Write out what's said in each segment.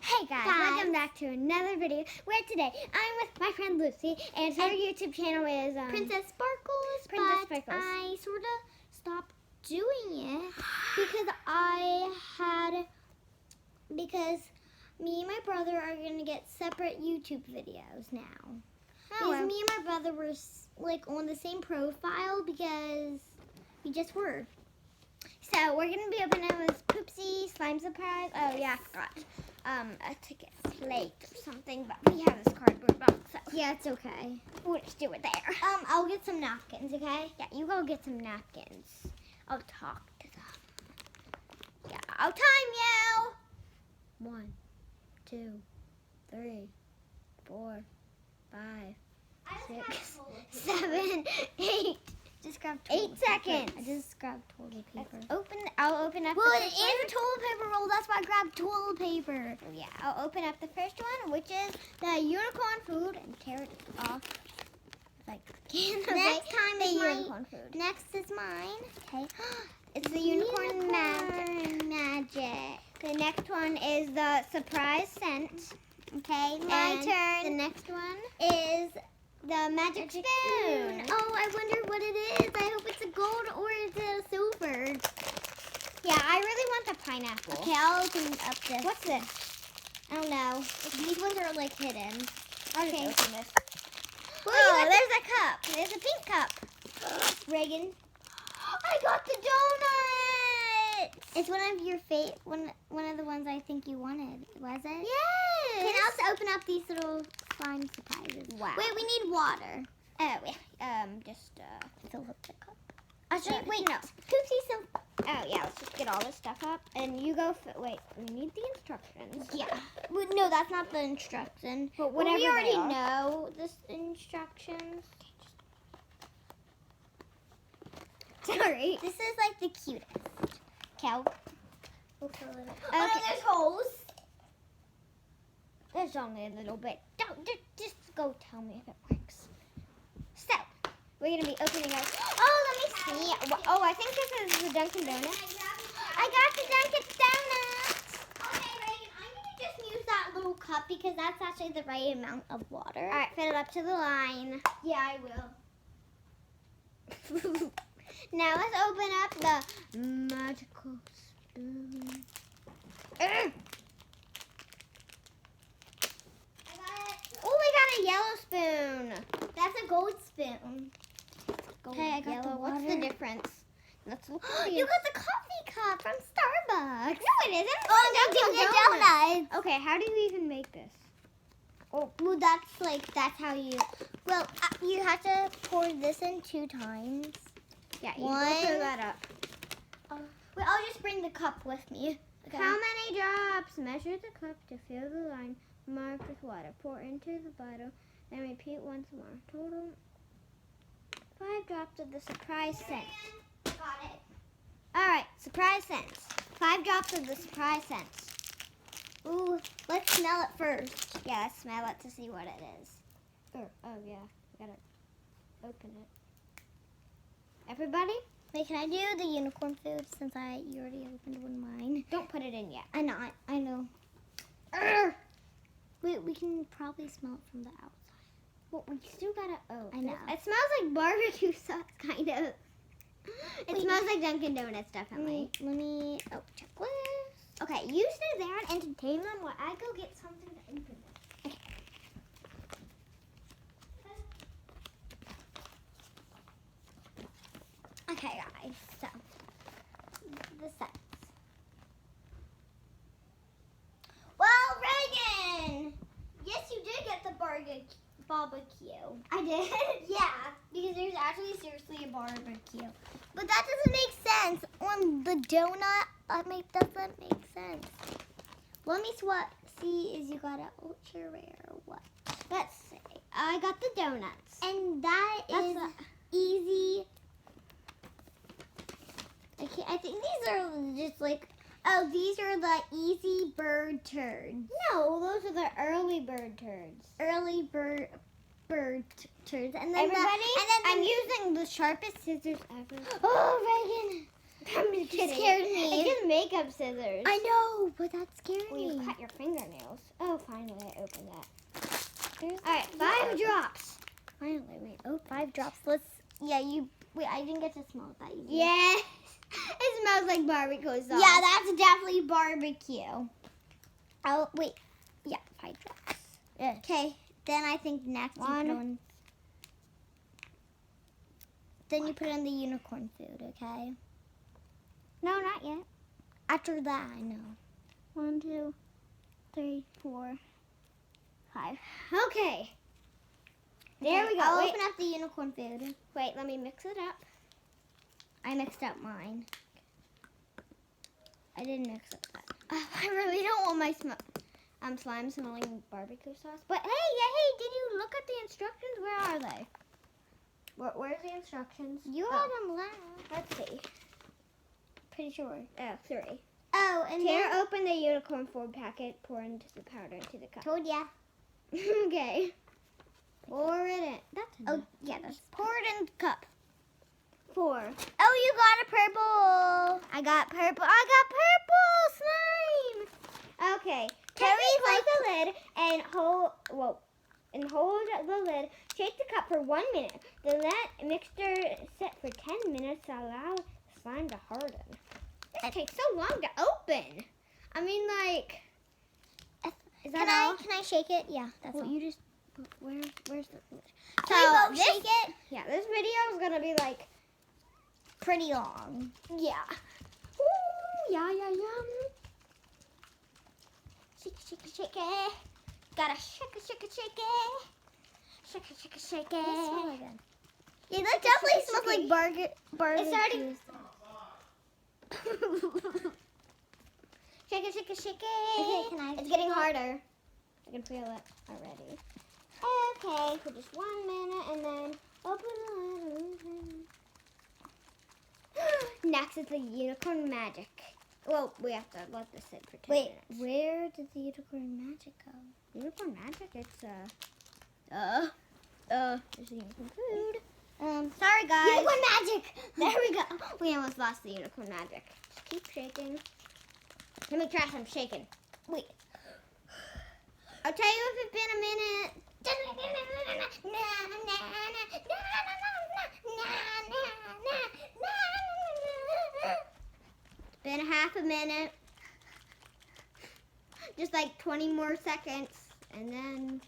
Hey guys, welcome back to another video where today I'm with my friend Lucy and her YouTube channel is Princess Sparkles. I sort of stopped doing it because me and my brother are going to get separate YouTube videos now. Because me and my brother were like on the same profile because we just were. So we're going to be opening this Poopsie slime surprise. Oh yeah, I forgot. A ticket plate or something, but we have this cardboard box. So Yeah, it's okay. we'll just do it there. I'll get some napkins, okay? Yeah, you go get some napkins. I'll talk to them. Yeah, I'll time you. 1, 2, 3, 4, 5, 6, 7, 8. Just grab 8 seconds. I just grabbed toilet paper. I'll open up. Well, the it first is a toilet paper roll. That's why I grabbed toilet paper. one. Yeah, I'll open up the first one, which is the unicorn food, and tear it off. Like Next time the is unicorn food. Next is mine. Okay, it's the unicorn magic. The next one is the surprise scent. Okay, My and turn. The next one Is the magic spoon. Oh, I wonder what it is. I hope it's a gold or it's a silver. Yeah, I really want the pineapple. Okay, I'll open up this. What's this? I don't know. These ones are like hidden. I'll Okay. just open this. Well, Oh, you got there's a cup. There's a pink cup. Reagan. I got the donut. It's one of your one of the ones I think you wanted. Was it? Yes. Can I also open up these little slime surprises? Wow. Wait, we need water. Oh, yeah. Just Fill up the cup. Actually, wait, no. Poopsie, so Oh, yeah. Let's just get all this stuff up, and you go. Wait, we need the instructions. yeah. Well, no, that's not the instruction. But Well, whatever we already they are. know the instructions. Sorry. This is like the cutest. Cal. We'll fill it up. Okay. Oh, no, there's holes. There's only a little bit. Don't just go tell me if it works. So we're gonna be opening up. Oh, let me see. Oh, I think this is the Dunkin' Donuts. I got the Dunkin' Donuts. Okay, Reagan, I'm gonna just use that little cup because that's actually the right amount of water. All right, fill it up to the line. Yeah, I will. Now let's open up the magical spoon. I got it. Oh, we got a yellow spoon. That's a gold spoon. Okay, I got yellow the What's the water. difference? Let's look. You got the coffee cup from Starbucks. No, it isn't. It's Oh, a Dunkin' Dunkin' Donuts. Donuts. Okay, how do you even make this? Well, that's how you. Well, you have to pour this in 2 times. Yeah, you One. go fill that up. Wait, I'll just bring the cup with me. Okay. How many drops? Measure the cup to fill the line marked with water. Pour into the bottle and repeat once more. Total 5 drops of the surprise scent. Got it. All right, surprise scents. 5 drops of the surprise scents. Ooh, let's smell it first. Yeah, let's smell it to see what it is. Oh yeah, we gotta open it. Everybody, Wait, can I do the unicorn food since you already opened one of mine? don't put it in yet. I know. Urgh. Wait, we can probably smell it from the outside. Well, we still gotta. Oh, I know. It smells like barbecue sauce, kind of. It Wait. smells like Dunkin' Donuts, definitely. Let me check this. Okay, you stay there and entertain them while I go get something to open it. Okay, guys, so the scents. Well, Reagan! Yes, you did get the barbecue. I did? Yeah, because there's actually seriously a barbecue. But that doesn't make sense. On the donut, doesn't make sense. Let me see is you got an ultra rare or what? Let's see. I got the donuts. And that's easy. Okay, I think these are just like, these are the easy bird turds. No, those are the early bird turds. Early bird turds. And then Everybody, and then I'm using the sharpest scissors ever. oh, Reagan. I'm just You kidding. scared me. It's just makeup scissors. I know, but that scared Well, me. you cut your fingernails. Oh, finally I opened that. There's All right, 5 drops. Finally, wait. Oh, 5 drops. Let's. Yeah, you. Wait, I didn't get to smell it that easy. Yes. It smells like barbecue sauce. Yeah, that's definitely barbecue. Oh, wait. Yeah, 5 drops. Yeah. Okay, then I think next you put One. on. Then you put in the unicorn food, okay? No, not yet. After that, I know. 1, 2, 3, 4, 5. Okay. There we go. I'll Wait, open up the unicorn food. wait, let me mix it up. I mixed up mine. I didn't mix up that. I really don't want my slime smelling barbecue sauce. But hey, did you look at the instructions? Where are they? Where's the instructions? You Oh, had them last. let's see. Pretty sure. 3. Oh, and Tear then open the unicorn food packet. Pour into the powder into the cup. told ya. Okay. Pour it in. That's enough. Oh, yeah, that's pour it in the cup. 4. Oh, you got a purple. I got purple slime. Okay. Carrie's Close the lid and hold the lid. Shake the cup for 1 minute. Then let mixture sit for 10 minutes to allow slime to harden. This takes so long to open. I mean, like, is that all? Can I shake it? Yeah, that's Well, all. you just where's the lid? Can we both this, shake it? Yeah, this video is gonna be like, Pretty long. yeah. Ooh, yeah. Shake it. Gotta shake it. Shake it. Let's smell again. Yeah, that definitely smells like barbecue. It's starting. Shake it. Okay, can I? It's getting harder. I can feel it already. Okay, for just 1 minute and then open the lid. Next is the unicorn magic. Well, we have to let this sit for 10 Wait, minutes. where did the unicorn magic go? Unicorn magic? It's there's the unicorn food. Sorry guys. Unicorn magic! There we go. We almost lost the unicorn magic. Just keep shaking. Let me try some shaking. Wait. I'll tell you if it's been a minute. It's been half a minute. Just like 20 more seconds. And then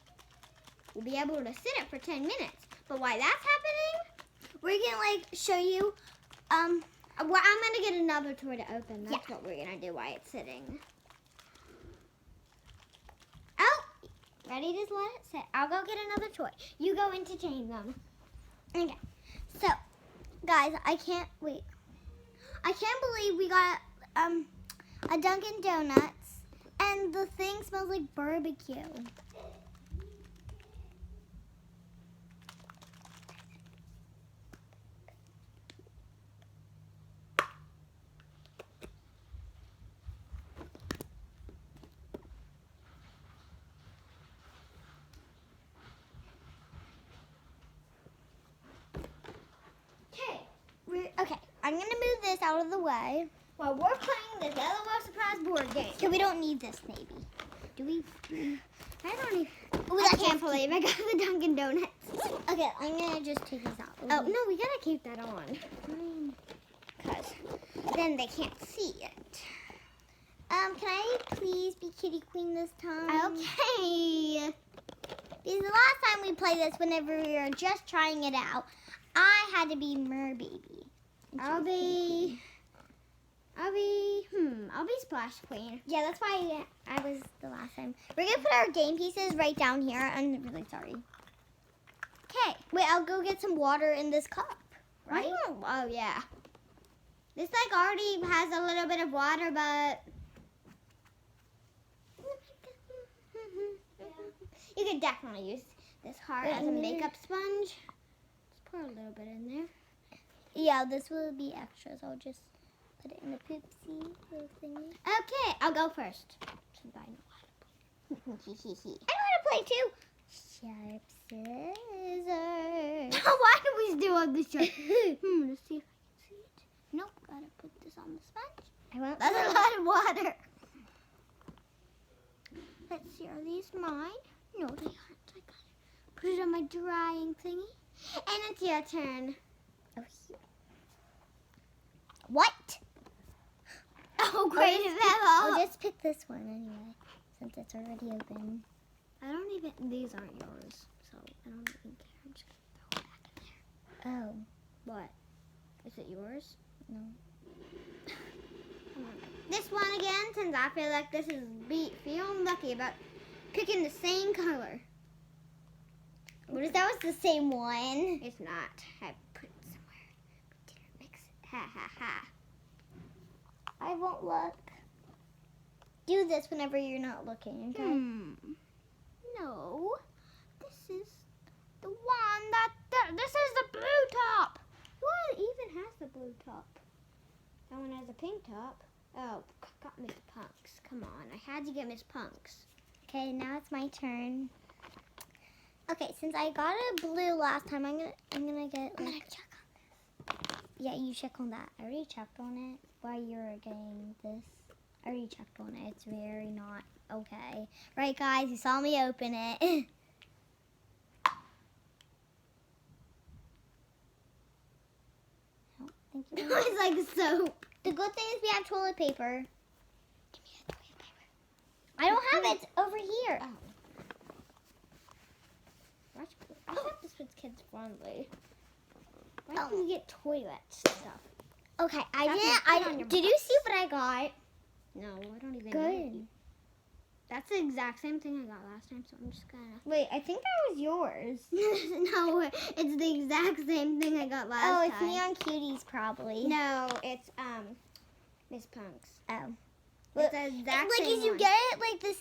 we'll be able to sit it for 10 minutes. But while that's happening, We're gonna show you. well, I'm gonna get another toy to open. That's what we're gonna do while it's sitting. Oh, ready to let it sit. I'll go get another toy. You go in to change them. Okay. So, guys, I can't believe we got a Dunkin' Donuts, and the thing smells like barbecue. Okay, I'm gonna move this out of the way. Well, we're playing this LOL surprise board game. Okay, we don't need this, maybe. Do we? I don't even. Oh, I can't believe I got the Dunkin' Donuts. Okay, I'm gonna just take this out. Oh no, we gotta keep that on, cause then they can't see it. Can I please be Kitty Queen this time? Okay. Because the last time we played this, whenever we were just trying it out, I had to be Mer Baby. I'll be Splash Queen. Yeah, that's why I was the last time. We're gonna put our game pieces right down here. I'm really sorry. Okay, wait, I'll go get some water in this cup, right? Oh yeah. This already has a little bit of water, but you could definitely use this heart as a makeup sponge. Just pour a little bit in there. Yeah, this will be extra, so I'll just put it in the Poopsie little thingy. Okay, I'll go first. Since I know how to play. I know how to play too. Sharp scissors. Why do we still have the sharp? Let's see if I can see it. Nope, gotta put this on the sponge. I won't. That's a lot of water. Let's see, are these mine? No, they aren't. I gotta put it on my drying thingy. And it's your turn. Oh, here. What? Oh, great I'll just pick this one anyway, since it's already open. I don't even. These aren't yours, so I don't even care. I'm just gonna throw it back in there. Oh, What? Is it yours? no. Come on. This one again, since I feel like this is feeling lucky about picking the same color. What if that was the same one? It's not. I put it somewhere. We didn't mix it. Ha ha ha. I won't look. Do this whenever you're not looking, okay? No. This is the one this is the blue top. What even has the blue top? That one has a pink top. Oh, got Miss Punks. Come on, I had to get Miss Punks. Okay, now it's my turn. Okay, since I got a blue last time, I'm gonna get. I'm gonna check on this. Yeah, you check on that. I already checked on it while you were getting this. I already checked on it. It's very not okay. Right, guys? You saw me open it. Oh, thank you. It's like soap. The good thing is we have toilet paper. Give me that toilet paper. I don't have it. It's over here. Oh. I thought this was kids friendly. Why do you get toilet stuff? Okay, Did did you see what I got? No, I don't even know. Good. That's the exact same thing I got last time, so I'm just gonna. Wait, I think that was yours. No, it's the exact same thing I got last time. Oh, it's Neon Cuties probably. No, it's Miss Punks. Oh. It's the exact Like, same if you one. get it like this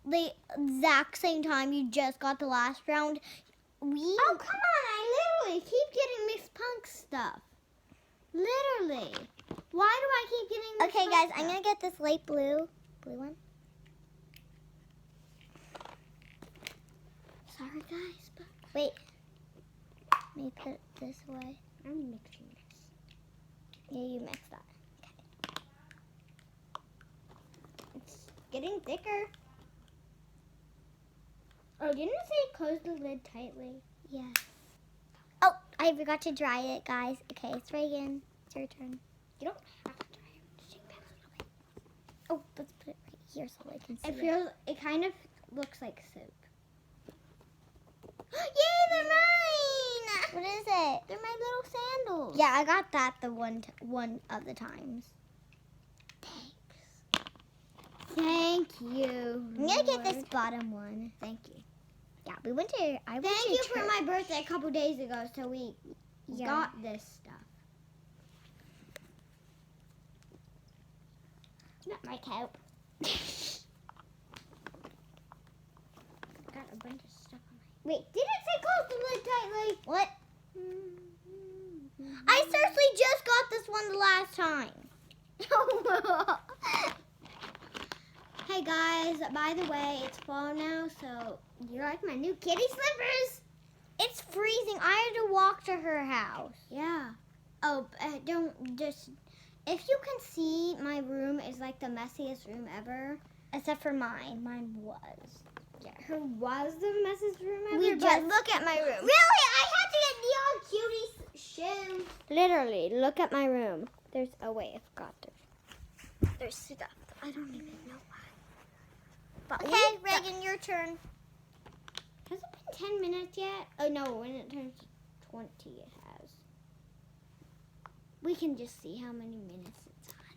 the exact same time you just got the last round, Oh, come on! I literally keep getting Miss Punk's stuff. Literally. Why do I keep getting Miss Okay, guys, Punk's I'm stuff? gonna get this light blue one. Sorry, guys, but Wait. Let me put it this way. I'm mixing this. Yeah, you mix that. It's getting thicker. Oh, didn't it say close the lid tightly? Yeah. Oh, I forgot to dry it, guys. Okay, it's Reagan. It's your turn. You don't have to try it. Just shake back a little bit. Oh, let's put it right here so I can see It kind of looks like soap. Yay, they're mine! What is it? They're my little sandals. Yeah, I got that the one of the times. Thank you. I'm gonna get this Lord. bottom one. Thank you. Yeah, we went to. I went Thank to you for church. my birthday a couple days ago, so we Yeah. got this stuff. That might help. Got a bunch of stuff on my. Wait, did it say close the lid tightly? What? I seriously just got this one the last time. Hey guys, by the way, it's fall now, so you like my new kitty slippers? It's freezing. I had to walk to her house. Yeah. Oh, don't just. If you can see, my room is like the messiest room ever. Except for mine. Mine was. Yeah, her was the messiest room ever. We but just- look at my room. Really? I had to get Neon Cuties shoes. Literally, look at my room. There's. Oh wait, I forgot. There's stuff. I don't even know why. But Okay, Reagan, your turn. Has it been 10 minutes yet? Oh no, when it turns 20 it has. We can just see how many minutes it's on.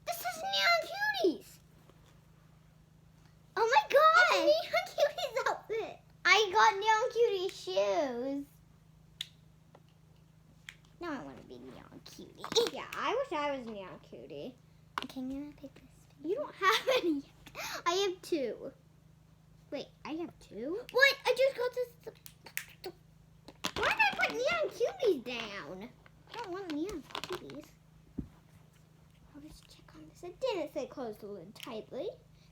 This is Neon Cuties! Oh my god! Neon Cuties outfit! I got Neon Cutie shoes. Now I want to be Neon Cutie. Yeah, I wish I was Neon Cutie. Okay, I'm gonna pick this. You don't have any yet. I have 2. Wait, I have 2? What? I just got this. Why did I put Neon Cuties down? I don't want Neon Cuties. I'll just check on this. It didn't say close the lid tightly.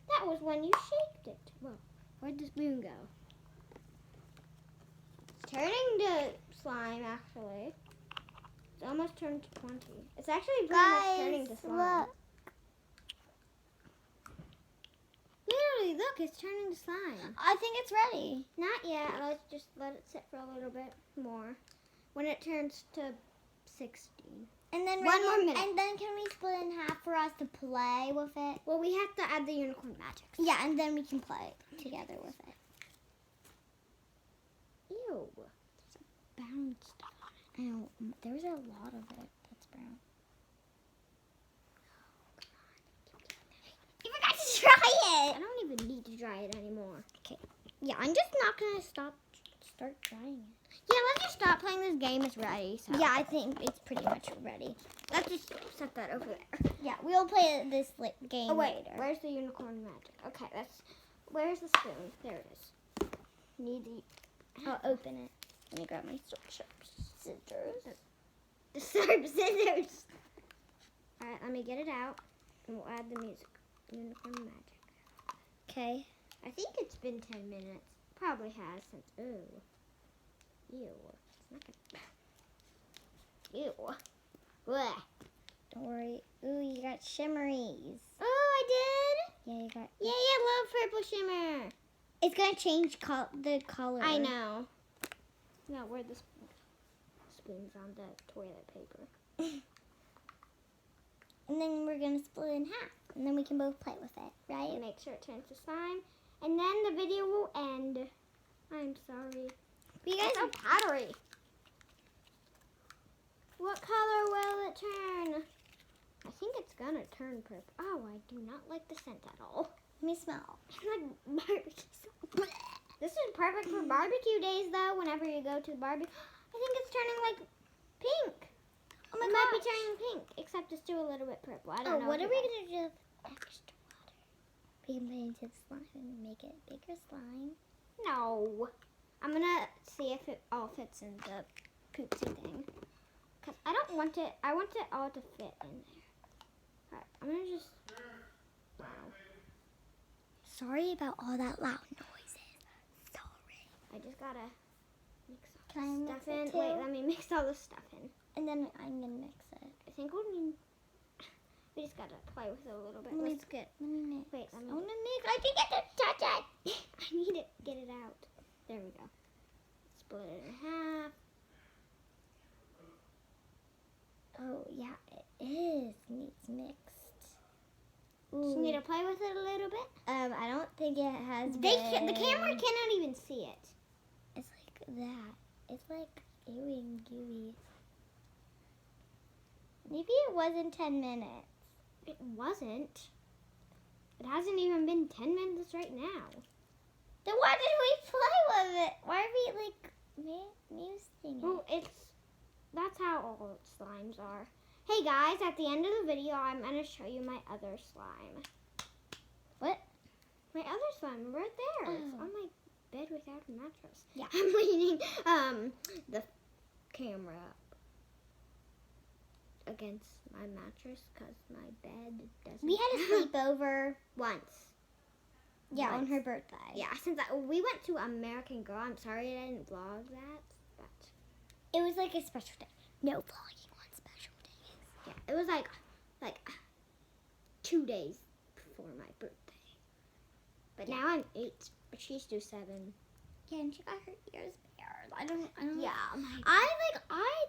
That was when you shaked it. Well, where'd the spoon go? It's turning to slime, actually. It's almost turned to 20. It's actually pretty much turning to Guys, slime. look. Literally, look, it's turning to slime. I think it's ready. Not yet. Let's just let it sit for a little bit more. When it turns to 16. And then One more minute. And then can we split in half for us to play with it? Well, we have to add the unicorn magic. Yeah, and then we can play together with it. Ew. There's a brown stuff on it. I know, there's a lot of it that's brown. You forgot to try I it! don't even need to dry it anymore. Yeah, I'm just not gonna start trying it. Yeah, let's just stop playing this game. It's ready. So. Yeah, I think it's pretty much ready. Let's just set that over there. Yeah, we'll play this game Oh, wait. later. Where's the unicorn magic? Okay, where's the spoon? There it is. Need the... I'll open it. Let me grab my sharp scissors. The sharp scissors. Alright, let me get it out. And we'll add the music. Unicorn magic. Okay. I think it's been 10 minutes. Probably has since... Ooh. Ew. It's not gonna... Ew. Blech. Don't worry. Ooh, you got shimmeries. Oh, I did? Yeah, you got... Yay, I love purple shimmer. It's gonna change the color. I know. No, where the spoon's on the toilet paper. And then we're gonna split it in half. And then we can both play with it, right? And make sure it turns to slime. And then the video will end. I'm sorry. But you guys It's so powdery. What color will it turn? I think it's gonna turn purple. Oh, I do not like the scent at all. let me smell. It's like barbecue sauce. This is perfect for barbecue days, though. Whenever you go to barbecue, I think it's turning like pink. Oh my It might be gosh. turning pink, except it's still a little bit purple. I Oh, don't know. what if are we you gonna do with extra water? We can put it into the slime and make it bigger slime. guys- No. I'm gonna see if it all fits in the poopsie thing. Cause I don't want it. I want it all to fit in there. Alright, I'm gonna just. Wow. Sorry about all that loud noises. Sorry. I just gotta mix all Can I the mix stuff it in. too? Wait, let me mix all the stuff in. And then I'm gonna mix it. I think we just gotta play with it a little bit. Let me Let's get. Let me mix. Wait, let me. I wanna mix. I can get to touch it. I need to get it out. There we go. Split it in half. Oh yeah, it is. Needs mixed. Just need to play with it a little bit. I don't think it has. The camera cannot even see it. It's like that. It's like gooey and gooey. Maybe it wasn't 10 minutes. It wasn't. It hasn't even been 10 minutes right now. Then why did we play with it? Why are we like musing it? Well, that's how all slimes are. Hey guys, at the end of the video, I'm gonna show you my other slime. What? My other slime, right there. It's Oh. on my bed without a mattress. Yeah. I'm leaning the camera up against my mattress because my bed doesn't. We had a sleepover. once. Yeah, on Once. her birthday. Yeah, since we went to American Girl. I'm sorry I didn't vlog that, but It was like a special day. No vlogging on special days. yeah, it was like 2 days before my birthday. But Yeah. now I'm 8, but she's due 7. Yeah, and she got her ears bared. I don't. Yeah, I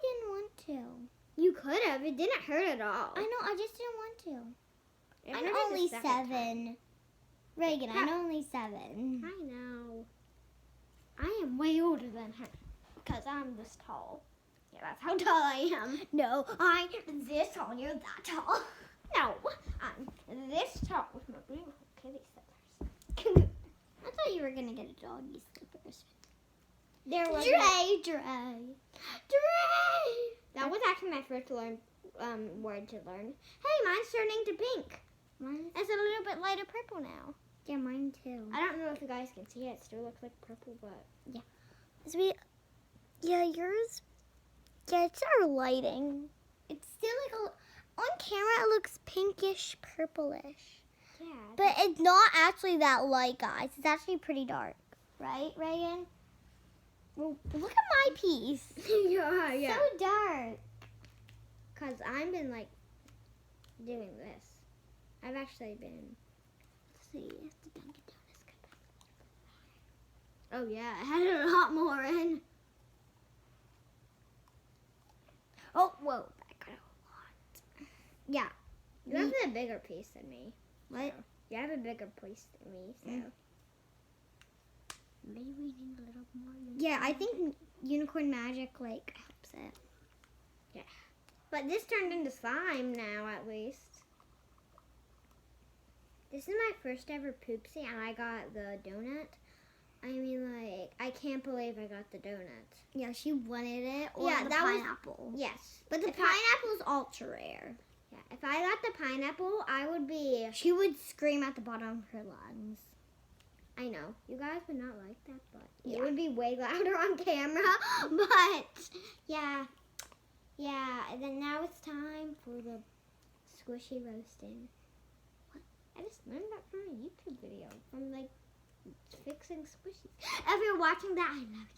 didn't want to. you could have. It didn't hurt at all. I know. I just didn't want to. It I'm hurted the only second time. 7. Reagan, I'm only 7. I know. I am way older than her because I'm this tall. Yeah, that's how tall I am. No, I'm this tall. You're that tall. No, I'm this tall with my beautiful kitty slippers. I thought you were gonna get a doggy slippers. There was Dre. That was actually my first word to learn. Hey, mine's turning to pink. Mine. It's a little bit lighter purple now. Yeah, mine too. I don't know if you guys can see it. It still looks like purple, but Sweet. Yeah, yours. Yeah, it's our lighting. It's still like on camera. It looks pinkish, purplish, yeah. but it's not actually that light, guys. It's actually pretty dark, right, Reagan? Well, look at my piece. yeah. So dark. because I've been like doing this. I've actually been. Let's see if the Dunkin' Donuts could pack. Oh yeah, I had a lot more in. Oh whoa, that got a lot. Yeah, you have a bigger piece than me. What? So, you have a bigger piece than me, so. Maybe we need a little more. Yeah, I think unicorn magic like helps it. Yeah, but this turned into slime now at least. This is my first ever Poopsie, and I got the donut. I mean, like, I can't believe I got the donut. Yeah, she wanted it. Or Yeah, the that was- pineapple. Yes. But the If pineapple's ultra rare. Yeah, if I got the pineapple, I would be. She would scream at the bottom of her lungs. I know you guys would not like that, but Yeah. it would be way louder on camera. But yeah, and then now it's time for the squishy roasting. What? I just learned that from a YouTube video from like fixing squishies. If you're watching that, I love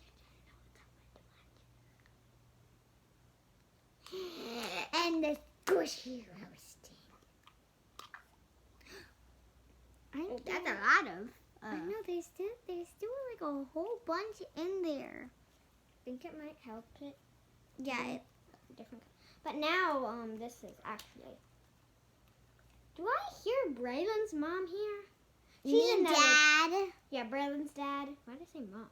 you. And the squishy roasting. That's a lot of. I know there's still like a whole bunch in there. I think it might help it. Yeah. Different. But now, this is actually. Do I hear Braylon's mom here? Me and Dad. Yeah, Braylon's dad. Why did I say mom?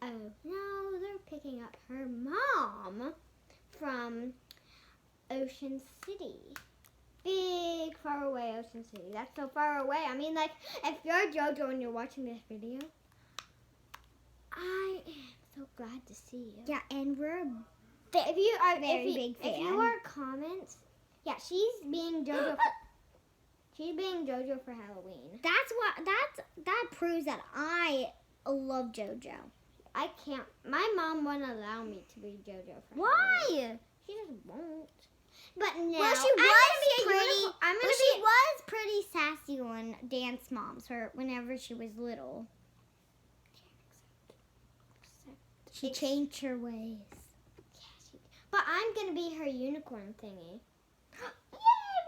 Oh no, they're picking up her mom from Ocean City. Big, far away Ocean City. That's so far away. I mean, like, if you're JoJo and you're watching this video, I am so glad to see you. Yeah, and we're If you are Very big if you fan. are comments, yeah, she's being JoJo. She's being JoJo for Halloween. that proves that I love JoJo. I can't. My mom won't allow me to be JoJo for Halloween. Why? She just won't. But no, Well, she was pretty sassy on Dance Moms whenever she was little. She changed her ways. But I'm gonna be her unicorn thingy. Yay! We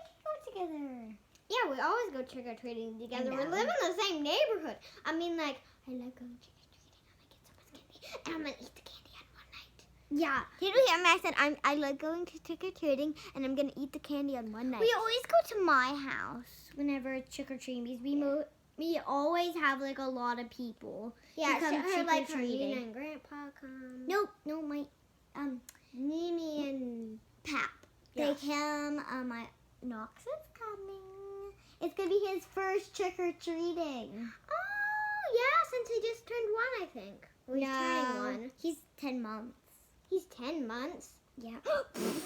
can go together. Yeah, we always go trick or treating together. I We know. live in the same neighborhood. I mean, like, I like going trick or treating. I'm gonna get so much candy, and I'm gonna eat the candy on one night. Yeah. Did you hear me? I said I like going to trick or treating, and I'm gonna eat the candy on one night. We always go to my house whenever it's trick or treating because we always have like a lot of people. yeah, come her, like her trick-or-treating. Nina and Grandpa come. No, my Mimi and Pap. Yeah. They come. My Knox is coming. It's gonna be his first trick or treating. Oh yeah, since he just turned 1, I think. Well, he's turning 1. He's 10 months. He's 10 months. Yeah.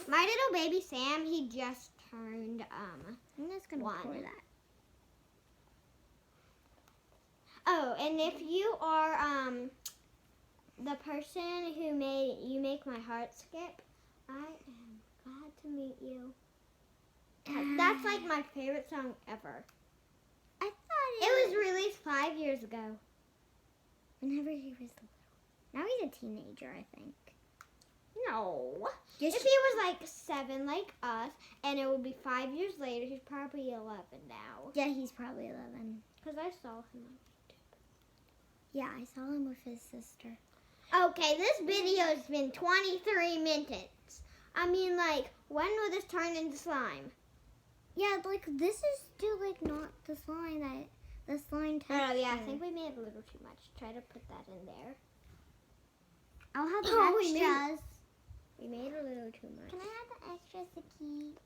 My little baby Sam, he just turned I'm just gonna 1. pour that. Oh, and if you are the person who made You Make My Heart Skip, I am glad to meet you. That's like my favorite song ever. I thought It was released 5 years ago. whenever he was little. Now he's a teenager, I think. No. Yes, If he was like 7 like us, and it would be 5 years later, he's probably 11 now. yeah, he's probably 11. Because I saw him. Yeah, I saw him with his sister. Okay, this video's been 23 minutes. I mean, like, when will this turn into slime? Yeah, like this is still like not the slime texture. Oh, yeah, I think we made a little too much. Try to put that in there. I'll have the Oh, we made- extras. We made a little too much. Can I have the extras to keep?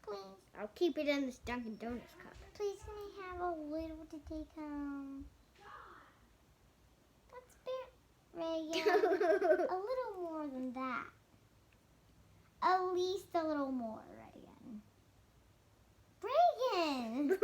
Please, I'll keep it in this Dunkin' Donuts cup. please, can I have a little to take home? That's fair, Reagan. A little more than that. At least a little more, Reagan. Reagan!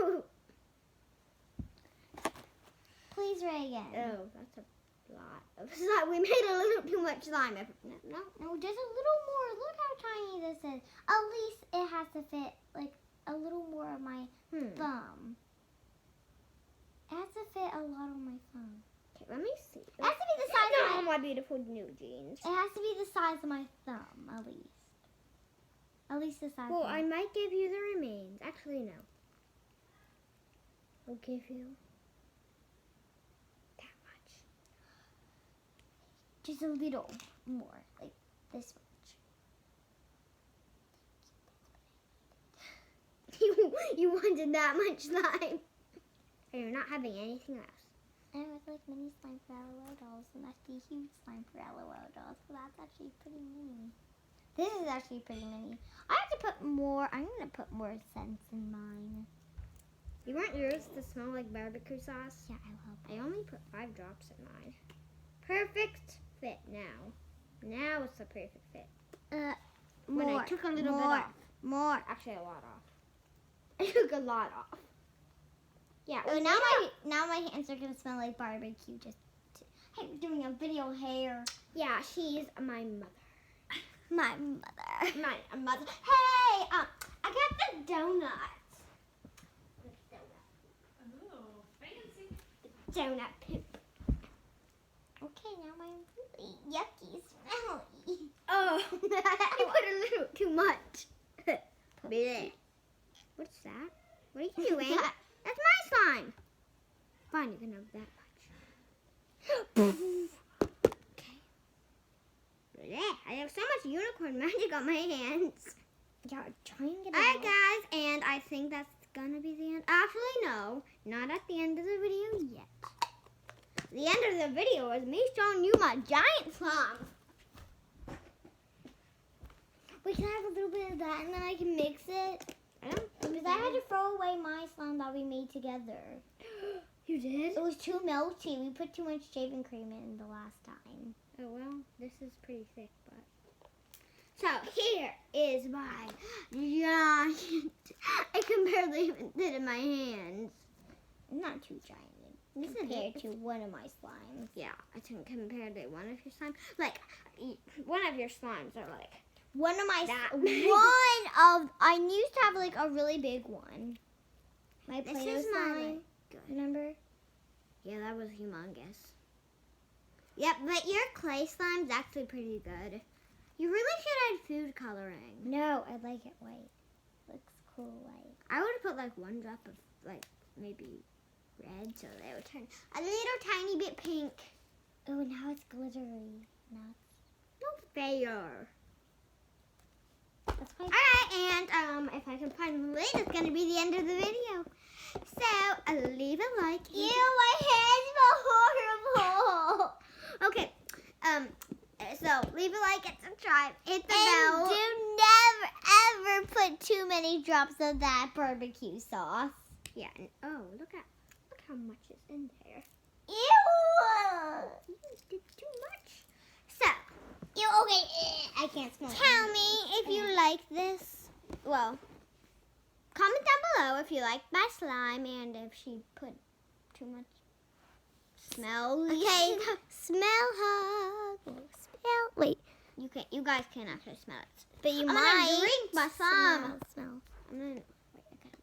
Please, Reagan. Oh, that's a lot of slime. We made a little too much slime. No. No, just a little more. Look how tiny this is. At least it has to fit like a little more of my thumb. It has to fit a lot on my thumb. Okay, let me see. It has to be the size Oh, of my beautiful new jeans. It has to be the size of my thumb, at least. At least the side. Well, I might give you the remains. Actually, no. I'll give you that much. Just a little more, like this much. You wanted that much slime. And you're not having anything else. I would like mini slime for LOL dolls, and that's the huge slime for LOL dolls. So that's actually pretty mini. This is actually pretty mini. I have to put more. I'm gonna put more scents in mine. You want yours to smell like barbecue sauce? Yeah, I love. I only put 5 drops in mine. Perfect fit now. Now it's the perfect fit. When I took a little bit off. More. Actually, a lot off. I took a lot off. Yeah. Oh, now my hands are gonna smell like barbecue. Hey, we're doing a video here. Yeah, she's my mother. My mother. My mother. Hey, I got the donuts. Oh, fancy. Donut poop. Okay, now my really yucky, smelly. Oh, you put a little too much. Blech. What's that? What are you doing? That's my slime. Fine, you can have that much. Okay. Blech, I have so much unicorn magic on my hands. Yeah, try and get it Alright out. guys, and I think that's gonna be the end. Actually, no, not at the end of the video yet. The end of the video is me showing you my giant slime. Wait, can I have a little bit of that and then I can mix it? Because I had to throw away my slime that we made together. You did? It was too melty. We put too much shaving cream in the last time. Oh well, this is pretty thick, but. So here is my giant. I can barely even fit in my hands. Not too giant. This is Compared big. to one of my slimes. Yeah, I think compared to one of your slimes, like one of your slimes are like. One of my That. I used to have like a really big one. My This Play-Doh is slime. mine. Good. Remember? Yeah, that was humongous. Yep, but your clay slime's actually pretty good. You really should add food coloring. No, I like it white. Looks cool white. I would have put like 1 drop of like maybe red so they would turn a little tiny bit pink. Oh, now it's glittery. Now No fair. that's why. Alright, and if I can find the lid, it's going to be the end of the video. So, leave a like. Ew, my hands feel horrible. Okay, so leave a like and subscribe. Hit the And bell. do never ever put too many drops of that barbecue sauce. Yeah, and oh, look how much is in there. Ew. You did too much. So, Ew, okay, I can't smell it. tell me if you like this. Well, comment down below if you like my slime and if she put too much smell. Okay, smell hug. Smell. Wait, You guys can actually smell it. but you I'm gonna might drink my slime. Smell. I'm gonna wait. I gotta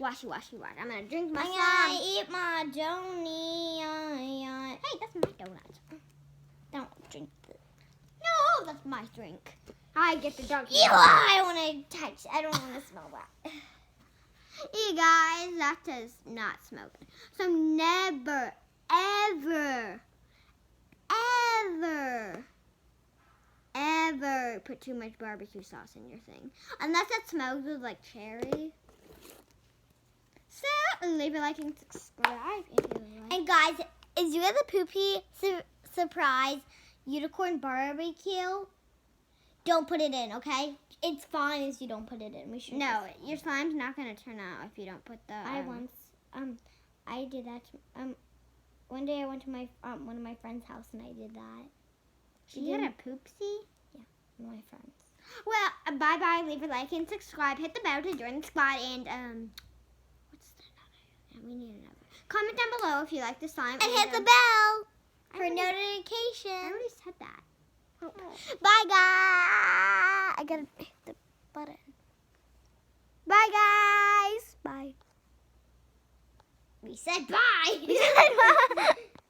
wash it. Wash. I'm gonna drink my I slime. gotta eat my donut. Hey, that's my donut. Don't drink this. No, that's my drink. I get the dog. Ew, I want to touch. I don't want to smell that. You guys, that does not smell good. So never, ever put too much barbecue sauce in your thing. Unless it smells with like cherry. So leave a like and subscribe if you like. And guys, is you get the Poopsie surprise unicorn barbecue? Don't put it in, okay? It's fine if you don't put it in. We should. No, your slime's not gonna turn out if you don't put the. I once I did that. One day I went to my one of my friend's house and I did that. You had a poopsie? One of my friends. Well, bye bye. Leave a like and subscribe. Hit the bell to join the squad. And what's another? Yeah, we need another. Comment down below if you like the slime. And hit the bell for I notifications. already said that. Oh. Bye, guys. I gotta hit the button. Bye, guys. Bye. We said bye. We said bye.